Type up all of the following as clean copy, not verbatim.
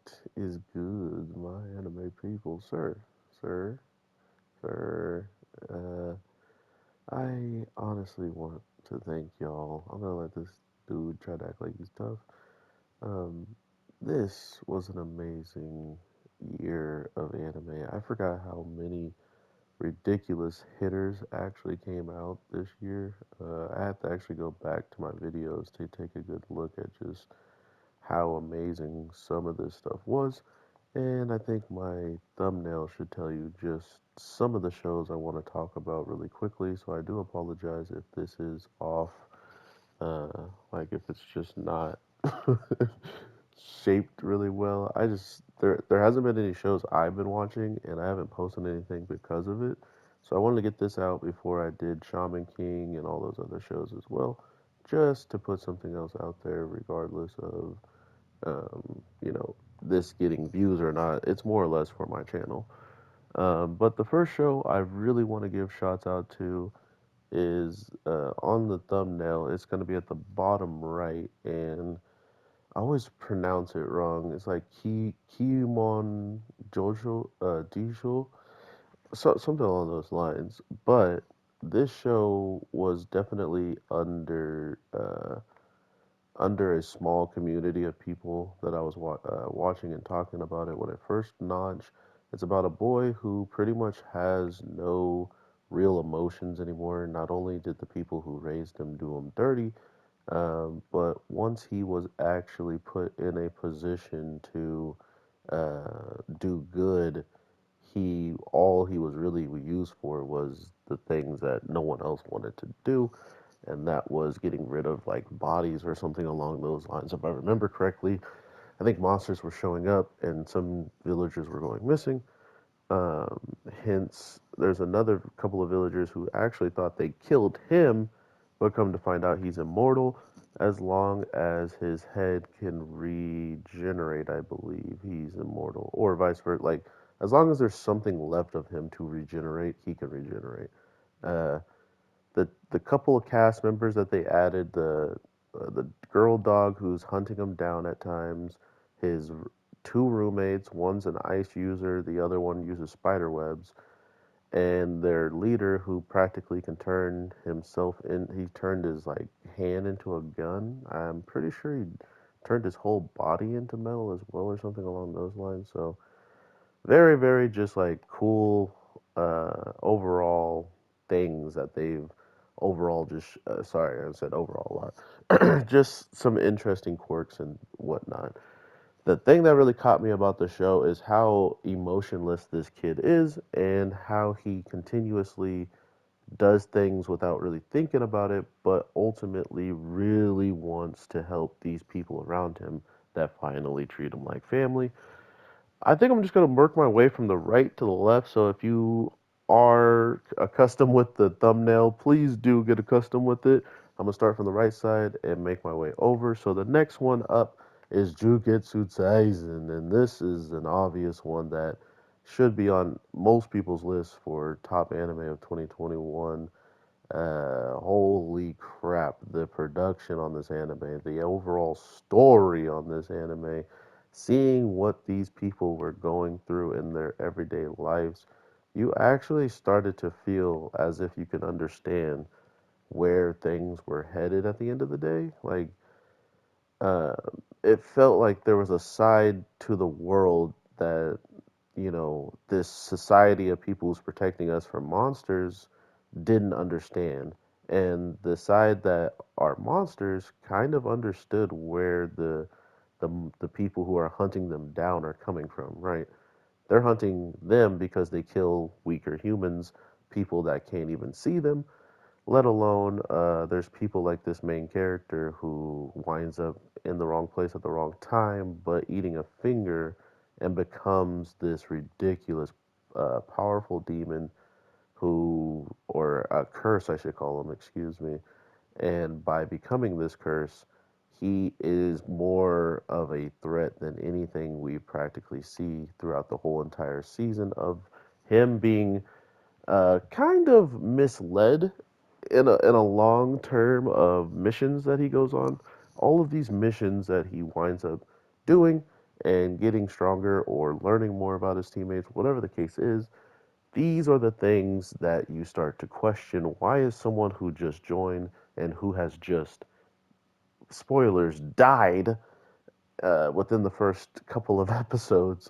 What is good, my anime people, sir, sir? Uh, I honestly want to thank y'all. I'm gonna let this dude try to act like he's tough. Um, this was an amazing year of anime. I forgot how many ridiculous hitters actually came out this year. I had to actually go back to my videos to take a good look at just how amazing some of this stuff was. And I think my thumbnail should tell you just some of the shows I want to talk about really quickly. So I do apologize if this is off, uh, like if it's just not shaped really well. There hasn't been any shows I've been watching, and I haven't posted anything because of it. So I wanted to get this out before I did Shaman King and all those other shows as well, just to put something else out there, regardless of you know, this getting views or not. It's more or less for my channel. But the first show I really want to give shots out to is on the thumbnail. It's going to be at the bottom right, and I always pronounce it wrong. It's like Kiyumon Jojo Disho, something along those lines. But this show was definitely under a small community of people that I was watching and talking about it when it first launched. It's about a boy who pretty much has no real emotions anymore. Not only did the people who raised him do him dirty, but once he was actually put in a position to do good, he all he was really used for was the things that no one else wanted to do, and that was getting rid of like bodies or something along those lines. If I remember correctly, I think monsters were showing up and some villagers were going missing. Um, Hence, there's another couple of villagers who actually thought they killed him, but come to find out he's immortal as long as his head can regenerate. I believe he's immortal, or vice versa. Like, as long as there's something left of him to regenerate, he can regenerate. Uh, the couple of cast members that they added, the girl dog who's hunting him down at times, his two roommates, one's an ice user, the other one uses spider webs, and their leader who practically can turn himself in. He turned his like hand into a gun. I'm pretty sure he turned his whole body into metal as well, or something along those lines. So very, very just like cool overall things that they've overall just sorry, I said overall a lot. Just some interesting quirks and whatnot. The thing that really caught me about the show is how emotionless this kid is and how he continuously does things without really thinking about it, but ultimately really wants to help these people around him that finally treat him like family. I think I'm just going to work my way from the right to the left. So if you are accustomed with the thumbnail, please do get accustomed with it. I'm going to start from the right side and make my way over. So the next one up is Jujutsu Kaisen, and this is an obvious one that should be on most people's list for top anime of 2021. Holy crap, the production on this anime, the overall story on this anime, seeing what these people were going through in their everyday lives, you actually started to feel as if you could understand where things were headed at the end of the day. Like, uh, it felt like there was a side to the world that, this society of people who's protecting us from monsters didn't understand. And the side that are monsters kind of understood where the people who are hunting them down are coming from, right? They're hunting them because they kill weaker humans, people that can't even see them, let alone there's people like this main character who winds up in the wrong place at the wrong time, but eating a finger and becomes this ridiculous, powerful demon who, or a curse, I should call him, excuse me. And by becoming this curse, he is more of a threat than anything we practically see throughout the whole entire season of him being kind of misled in a long term of missions that he goes on. All of these missions that he winds up doing and getting stronger or learning more about his teammates, whatever the case is, these are the things that you start to question. Why is someone who just joined and who has just, spoilers, died within the first couple of episodes?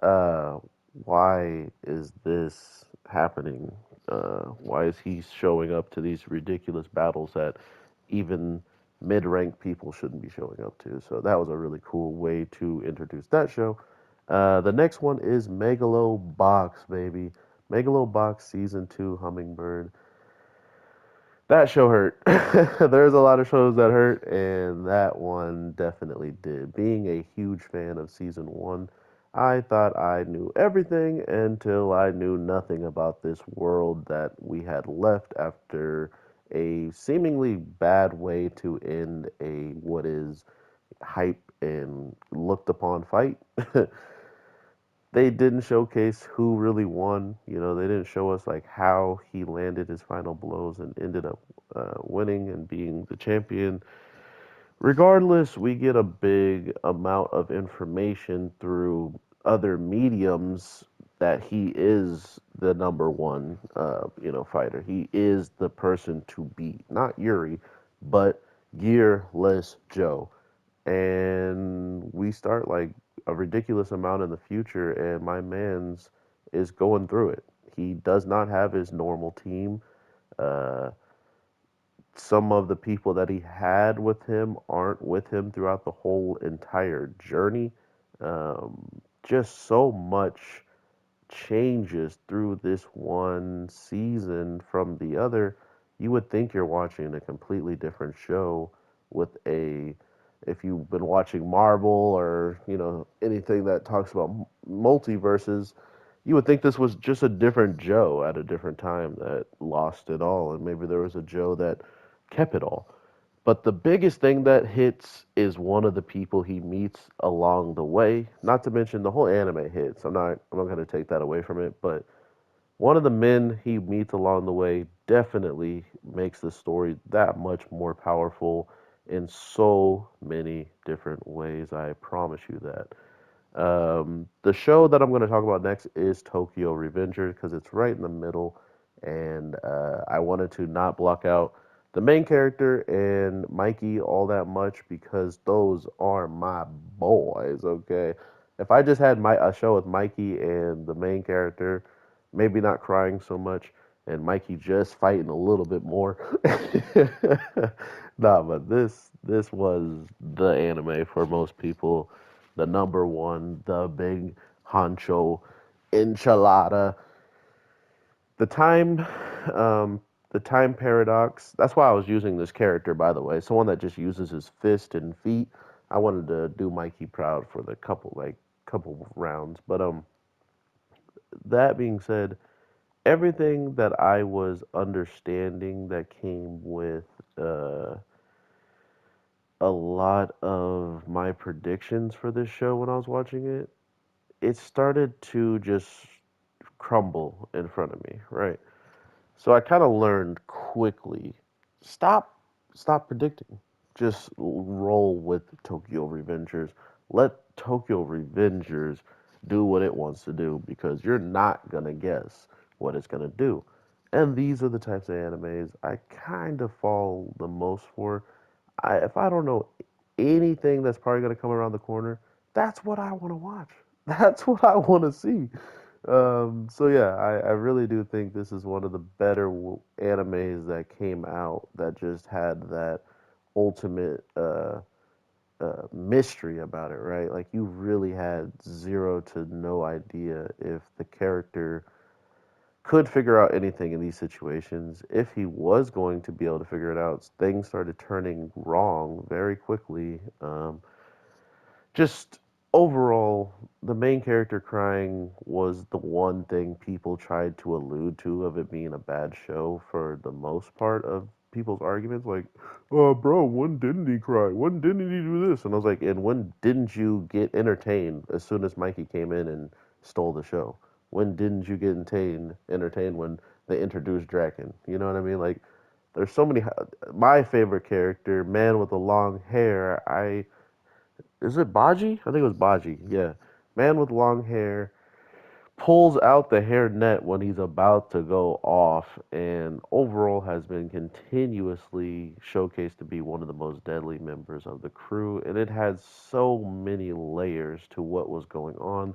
Uh, why is this happening? Why is he showing up to these ridiculous battles that even mid-ranked people shouldn't be showing up to? So that was a really cool way to introduce that show. The next one is Megalobox, baby. Megalobox season two, Hummingbird. That show hurt. There's a lot of shows that hurt, and that one definitely did. Being a huge fan of season one, I thought I knew everything until I knew nothing about this world that we had left after a seemingly bad way to end a what is hype and looked upon fight. They didn't showcase who really won. They didn't show us like how he landed his final blows and ended up winning and being the champion. Regardless, we get a big amount of information through other mediums that he is the number one, fighter. He is the person to beat, not Yuri, but Gearless Joe. And we start like a ridiculous amount in the future, and my man's is going through it. He does not have his normal team. Uh, some of the people that he had with him aren't with him throughout the whole entire journey. Just so much changes through this one season from the other. You would think you're watching a completely different show with a, if you've been watching Marvel or, anything that talks about multiverses, you would think this was just a different Joe at a different time that lost it all, and maybe there was a Joe that kept it all. But the biggest thing that hits is one of the people he meets along the way. Not to mention the whole anime hits. I'm not going to take that away from it, but one of the men he meets along the way definitely makes the story that much more powerful in so many different ways. I promise you that. The show that I'm going to talk about next is Tokyo Revengers because it's right in the middle, and I wanted to not block out the main character and Mikey all that much because those are my boys. Okay, if I just had a show with Mikey and the main character, maybe not crying so much, and Mikey just fighting a little bit more. Nah, but this was the anime for most people, the number one, the big honcho enchilada. The time, the time paradox. That's why I was using this character, by the way. Someone that just uses his fist and feet. I wanted to do Mikey proud for the couple rounds. But that being said, everything that I was understanding that came with uh, a lot of my predictions for this show when I was watching it, it started to just crumble in front of me, right? So I kind of learned quickly, stop stop predicting. Just roll with Tokyo Revengers. Let Tokyo Revengers do what it wants to do because you're not going to guess what it's going to do. And these are the types of animes I kind of fall the most for. If I don't know anything that's probably going to come around the corner, that's what I want to watch. That's what I want to see. So yeah, I really do think this is one of the better animes that came out that just had that ultimate mystery about it, right? Like you really had zero to no idea if the character could figure out anything in these situations. If he was going to be able to figure it out, things started turning wrong very quickly. Just overall, the main character crying was the one thing people tried to allude to of it being a bad show for the most part of people's arguments. Like, bro, when didn't he cry? When didn't he do this? And I was like, and when didn't you get entertained as soon as Mikey came in and stole the show? When didn't you get entertained when they introduced Draken? You know what I mean? Like, there's so many. My favorite character, man with the long hair. Is it Baji? I think it was Baji. Yeah, man with long hair pulls out the hair net when he's about to go off, and overall has been continuously showcased to be one of the most deadly members of the crew. And it had so many layers to what was going on,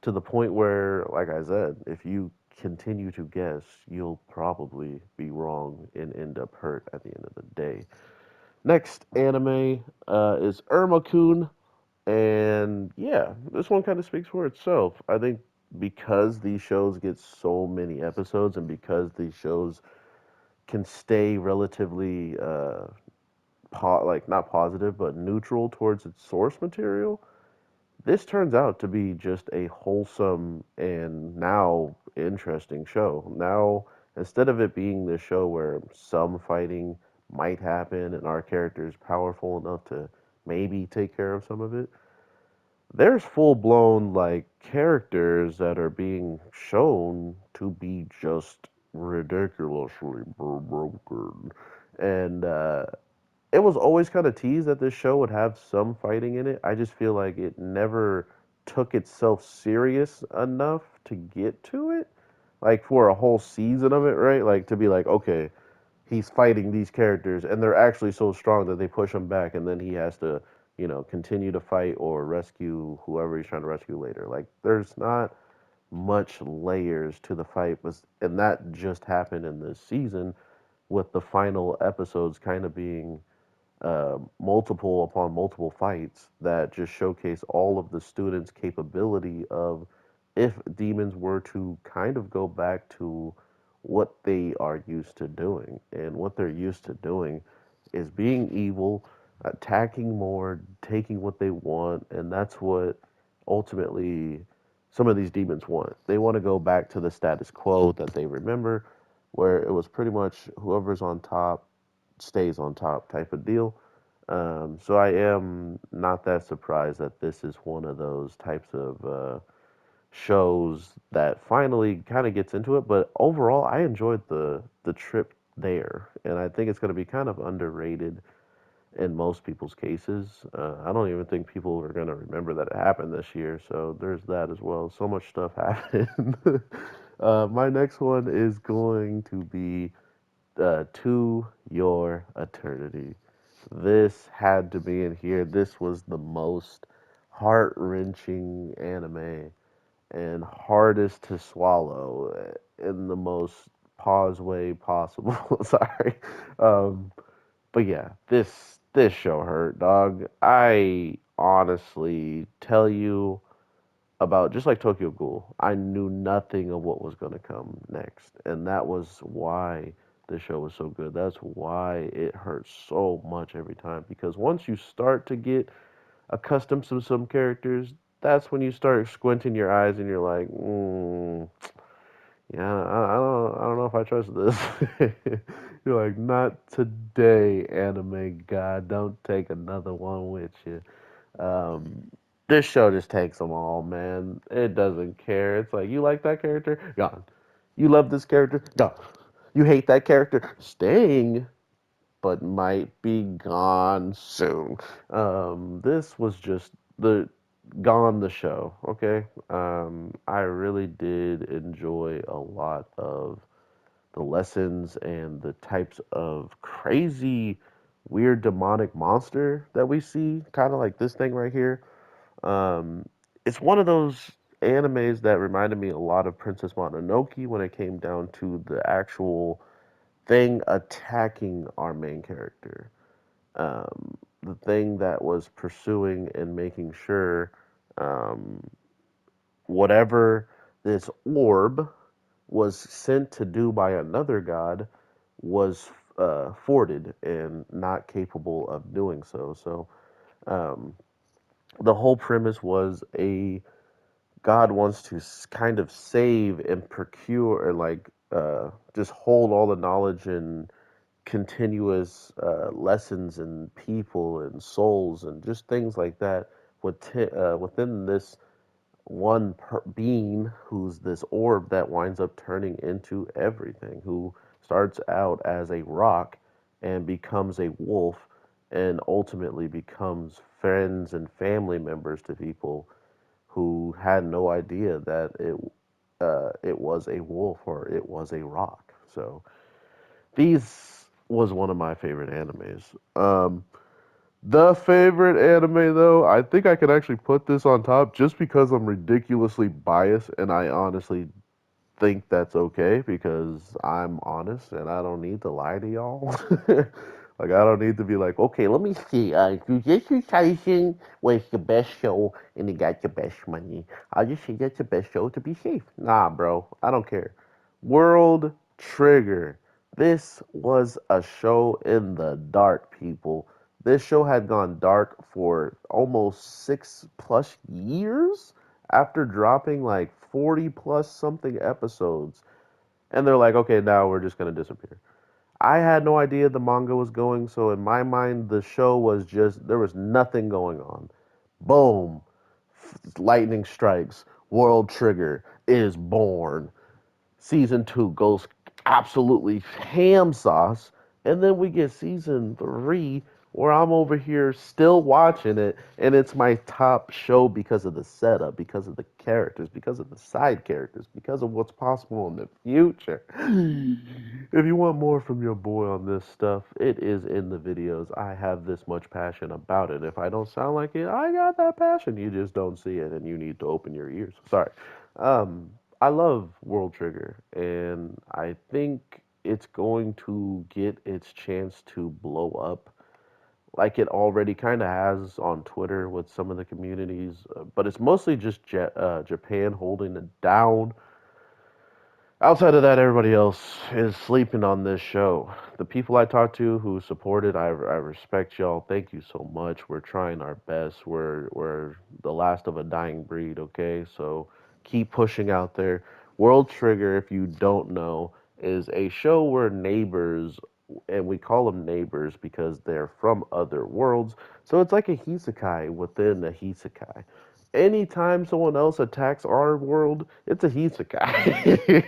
to the point where, like I said, if you continue to guess, you'll probably be wrong and end up hurt at the end of the day. Next anime is Irmakun, and yeah, this one kind of speaks for itself. I think because these shows get so many episodes, and because these shows can stay relatively like not positive but neutral towards its source material, this turns out to be just a wholesome and now interesting show. Now, instead of it being this show where some fighting might happen and our character is powerful enough to maybe take care of some of it, there's full blown like characters that are being shown to be just ridiculously broken. And it was always kind of teased that this show would have some fighting in it. I just feel like it never took itself serious enough to get to it. Like for a whole season of it, right? Like to be like, okay, he's fighting these characters and they're actually so strong that they push him back and then he has to, continue to fight or rescue whoever he's trying to rescue later. Like there's not much layers to the fight, and that just happened in this season with the final episodes kind of being multiple upon multiple fights that just showcase all of the students' capability of, if demons were to kind of go back to what they are used to doing. And what they're used to doing is being evil, attacking more, taking what they want, and that's what ultimately some of these demons want. They want to go back to the status quo that they remember, where it was pretty much whoever's on top stays on top type of deal. So I am not that surprised that this is one of those types of shows that finally kind of gets into it. But overall, I enjoyed the trip there, and I think it's going to be kind of underrated in most people's cases. I don't even think people are going to remember that it happened this year. So there's that as well. So much stuff happened. My next one is going to be To Your Eternity. This had to be in here. This was the most heart wrenching anime and hardest to swallow in the most pause way possible. Sorry. Um, but yeah, this show hurt, dog. I honestly tell you about, just like Tokyo Ghoul, I knew nothing of what was going to come next, and that was why the show was so good. That's why it hurts so much every time, because once you start to get accustomed to some characters, that's when you start squinting your eyes and you're like, yeah, I don't know if I trust this. You're like, not today, anime god. Don't take another one with you. Um, this show just takes them all, man. It doesn't care. It's like, you like that character? Gone. You love this character? Gone. You hate that character? Staying, but might be gone soon. This was just the gone the show. Okay. I really did enjoy a lot of the lessons and the types of crazy, weird demonic monster that we see, kind of like this thing right here. Um, it's one of those animes that reminded me a lot of Princess Mononoke when it came down to the actual thing attacking our main character. The thing that was pursuing and making sure um, whatever this orb was sent to do by another god was thwarted and not capable of doing so. So um, the whole premise was a God wants to kind of save and procure and like just hold all the knowledge and continuous lessons and people and souls and just things like that within this being who's this orb that winds up turning into everything, who starts out as a rock and becomes a wolf and ultimately becomes friends and family members to people who had no idea that it was a wolf or it was a rock. So these was one of my favorite animes. The favorite anime, though, I think I could actually put this on top just because I'm ridiculously biased and I honestly think that's okay because I'm honest and I don't need to lie to y'all. Like, I don't need to be like, okay, let me see. Jujutsu Kaisen was the best show and it got the best money. I'll just say that's the best show to be safe. Nah, bro, I don't care. World Trigger. This was a show in the dark, people. This show had gone dark for almost 6+ years after dropping like 40 plus something episodes. And they're like, okay, now we're just going to disappear. I had no idea the manga was going, so in my mind, the show was just, there was nothing going on. Boom. Lightning strikes. World Trigger is born. Season 2 goes absolutely ham sauce. And then we get season 3 where I'm over here still watching it. And it's my top show because of the setup, because of the characters, because of the side characters, because of what's possible in the future. If you want more from your boy on this stuff, it is in the videos. I have this much passion about it. If I don't sound like it, I got that passion. You just don't see it and you need to open your ears. Sorry. Um, I love World Trigger, and I think it's going to get its chance to blow up like it already kind of has on Twitter with some of the communities, but it's mostly just Japan holding it down. Outside of that, everybody else is sleeping on this show. The people I talk to who support it, I respect y'all. Thank you so much. We're trying our best. We're the last of a dying breed, okay? So keep pushing out there. World Trigger, if you don't know, is a show where neighbors, and we call them neighbors because they're from other worlds. So it's like a hisekai within a hisekai. Anytime someone else attacks our world, it's a hisekai.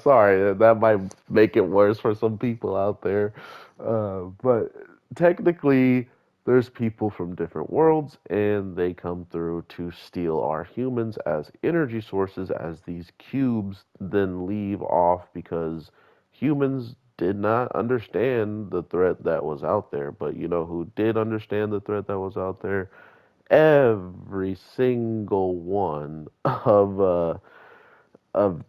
Sorry, that might make it worse for some people out there. But technically, there's people from different worlds, and they come through to steal our humans as energy sources, as these cubes then leave off because humans did not understand the threat that was out there. But you know who did understand the threat that was out there? Every single one of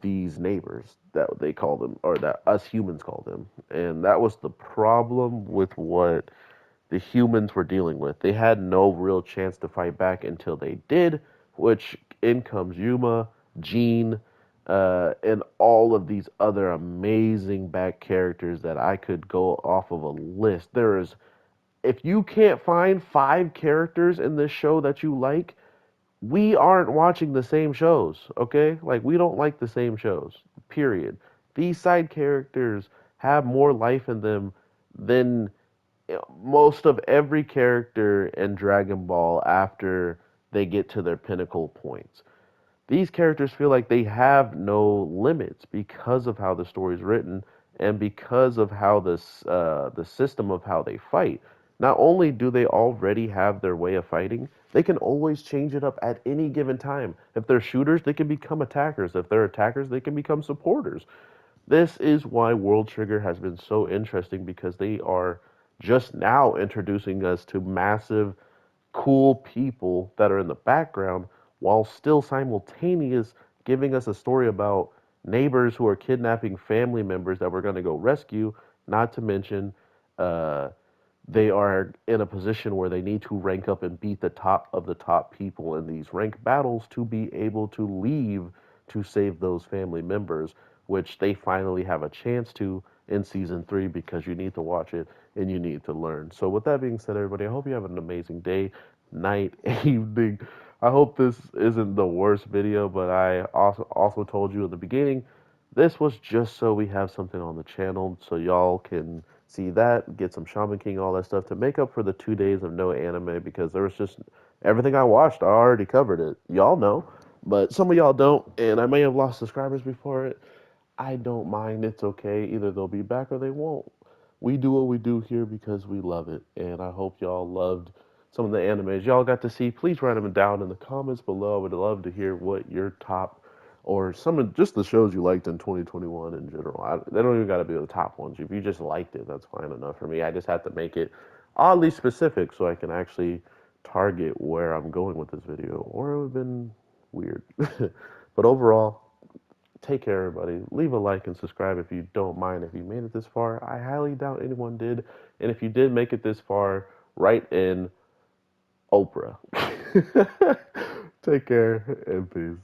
these neighbors that they call them, or that us humans call them. And that was the problem with what the humans were dealing with. They had no real chance to fight back until they did, which in comes Yuma, Jean, and all of these other amazing back characters that I could go off of a list. There is, if you can't find 5 characters in this show that you like, we aren't watching the same shows, okay? Like, we don't like the same shows, period. These side characters have more life in them than most of every character in Dragon Ball after they get to their pinnacle points. These characters feel like they have no limits because of how the story is written and because of how the system of how they fight. Not only do they already have their way of fighting, they can always change it up at any given time. If they're shooters, they can become attackers. If they're attackers, they can become supporters. This is why World Trigger has been so interesting because they are just now introducing us to massive cool people that are in the background while still simultaneous giving us a story about neighbors who are kidnapping family members that we're going to go rescue, not to mention uh, they are in a position where they need to rank up and beat the top of the top people in these rank battles to be able to leave to save those family members, which they finally have a chance to in season 3 because you need to watch it and you need to learn. So, with that being said, everybody, I hope you have an amazing day, night, evening. I hope this isn't the worst video, but I also told you in the beginning, this was just so we have something on the channel so y'all can see that, get some Shaman King, all that stuff to make up for the 2 days of no anime because there was just everything I watched, I already covered it. Y'all know, but some of y'all don't, and I may have lost subscribers before it. I don't mind, it's okay. Either they'll be back or they won't. We do what we do here because we love it, and I hope y'all loved some of the animes y'all got to see. Please write them down in the comments below. I would love to hear what your top or some of just the shows you liked in 2021 in general. They don't even got to be the top ones. If you just liked it, that's fine enough for me. I just have to make it oddly specific so I can actually target where I'm going with this video, or it would have been weird. But overall, take care, everybody. Leave a like and subscribe if you don't mind. If you made it this far, I highly doubt anyone did. And if you did make it this far, write in Oprah. Take care and peace.